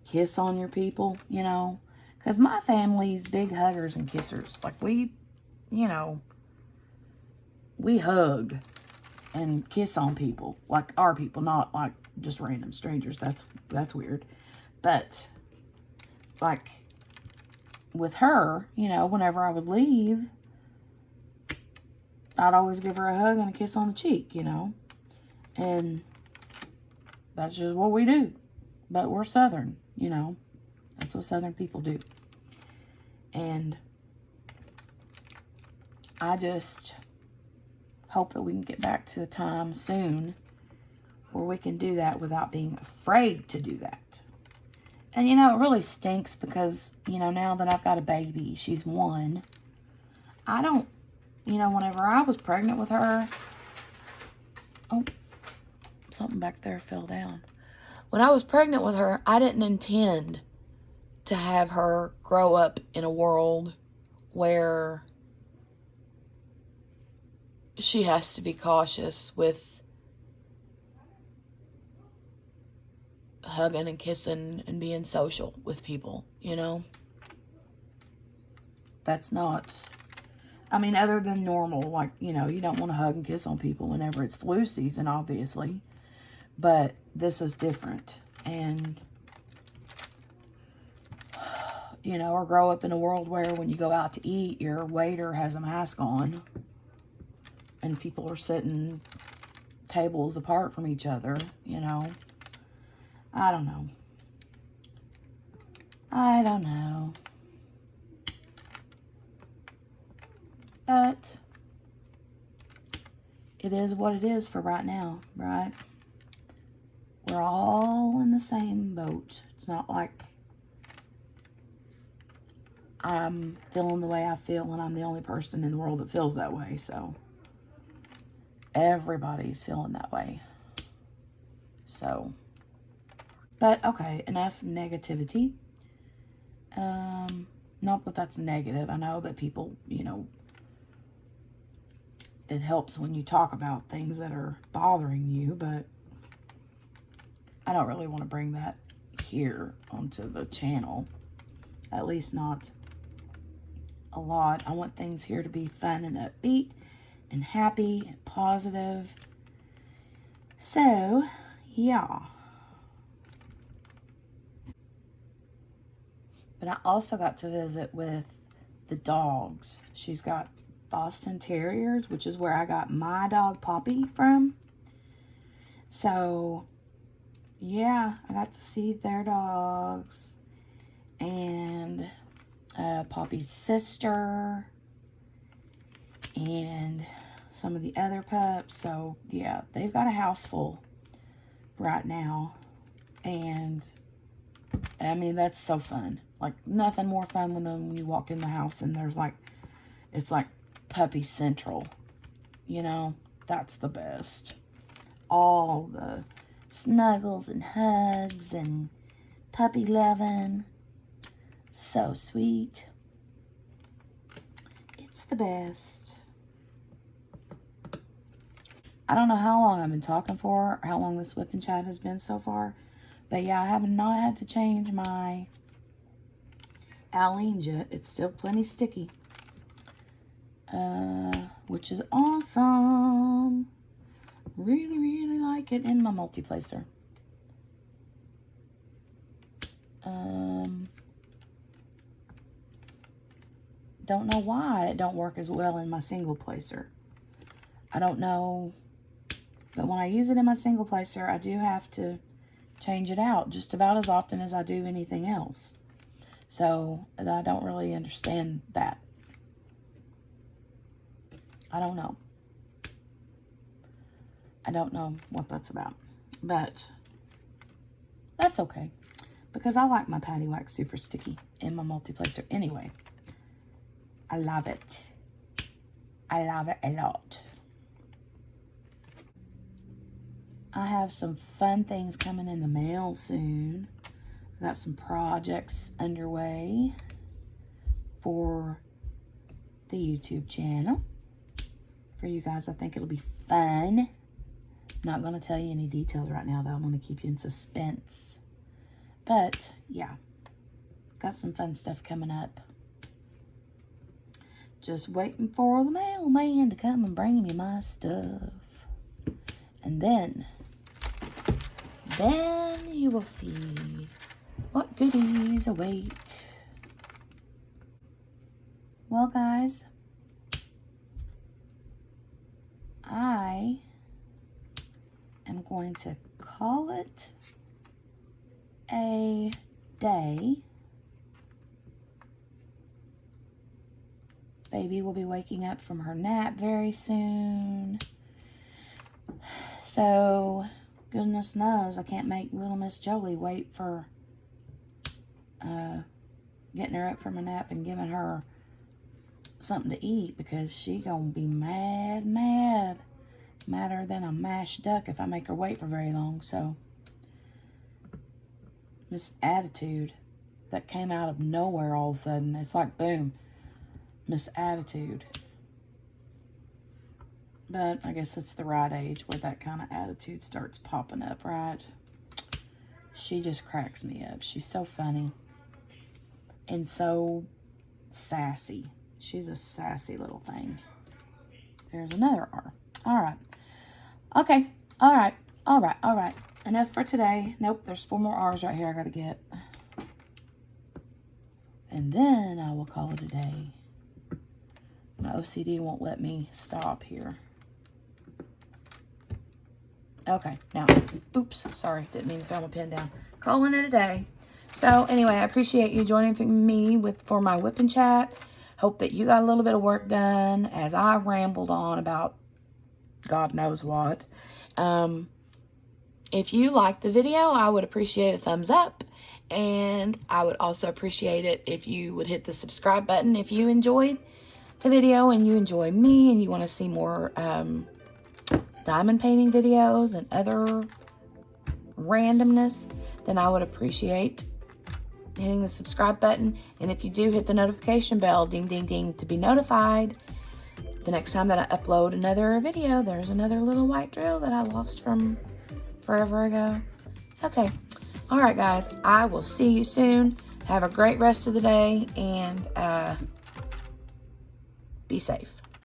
kiss on your people, you know. Because my family's big huggers and kissers. Like, we, you know, we hug and kiss on people. Like our people, not like just random strangers. That's weird. But, like, with her, you know, whenever I would leave, I'd always give her a hug and a kiss on the cheek, you know. And that's just what we do. But we're Southern, you know. That's what Southern people do. And I just hope that we can get back to a time soon where we can do that without being afraid to do that. And, you know, it really stinks because, you know, now that I've got a baby, she's 1, I don't, you know, whenever I was pregnant with her, oh, something back there fell down. When I was pregnant with her, I didn't intend to have her grow up in a world where she has to be cautious with hugging and kissing and being social with people, you know. That's not, I mean, other than normal, like, you know, you don't want to hug and kiss on people whenever it's flu season, obviously. But this is different. And, you know, or grow up in a world where when you go out to eat, your waiter has a mask on. And people are sitting tables apart from each other, you know. I don't know. I don't know. But it is what it is for right now, right? We're all in the same boat. It's not like I'm feeling the way I feel and I'm the only person in the world that feels that way, so everybody's feeling that way. So, but okay, enough negativity. Not that that's negative. I know that people, you know, it helps when you talk about things that are bothering you, but I don't really want to bring that here onto the channel. At least not a lot. I want things here to be fun and upbeat and happy and positive. So, yeah. But I also got to visit with the dogs. She's got Boston Terriers, which is where I got my dog Poppy from. So, yeah, I got to see their dogs and Poppy's sister and some of the other pups. So, yeah, they've got a house full right now. And, I mean, that's so fun. Like, nothing more fun than when you walk in the house and there's like, it's like puppy central. You know, that's the best. All the snuggles and hugs and puppy loving. So sweet. It's the best. I don't know how long I've been talking for, or how long this whip and chat has been so far. But yeah, I have not had to change my Alene yet. It's still plenty sticky. Which is awesome. Really, really like it in my multi-placer. Don't know why it don't work as well in my single placer. I don't know. But when I use it in my single placer, I do have to change it out just about as often as I do anything else. So I don't really understand that. I don't know. I don't know what that's about. But that's okay. Because I like my Patty Wax Super Sticky in my multi-placer anyway. I love it. I love it a lot. I have some fun things coming in the mail soon. I got some projects underway for the YouTube channel. For you guys, I think it'll be fun. Not going to tell you any details right now, though. I'm going to keep you in suspense. But, yeah. Got some fun stuff coming up. Just waiting for the mailman to come and bring me my stuff. And then you will see what goodies await. Well, guys, I am going to call it a day. Baby will be waking up from her nap very soon. So, goodness knows I can't make little Miss Jolie wait for getting her up from a nap and giving her something to eat, because she gonna be madder than a mashed duck if I make her wait for very long. So, this attitude that came out of nowhere all of a sudden, it's like boom, Miss Attitude. But I guess it's the right age where that kind of attitude starts popping up, right? She just cracks me up. She's so funny and so sassy. She's a sassy little thing. There's another R. All right. Okay. All right. All right. All right. Enough for today. Nope. There's 4 more R's right here I got to get. And then I will call it a day. My OCD won't let me stop here. Okay, now, oops, sorry, didn't mean to throw my pen down. Calling it a day. So, anyway, I appreciate you joining me for my whip and chat. Hope that you got a little bit of work done as I rambled on about God knows what. If you liked the video, I would appreciate a thumbs up. And I would also appreciate it if you would hit the subscribe button if you enjoyed the video and you enjoy me and you want to see more diamond painting videos and other randomness, then I would appreciate hitting the subscribe button. And if you do, hit the notification bell, ding, ding, ding, to be notified the next time that I upload another video. There's another little white drill that I lost from forever ago. Okay. All right, guys. I will see you soon. Have a great rest of the day and be safe.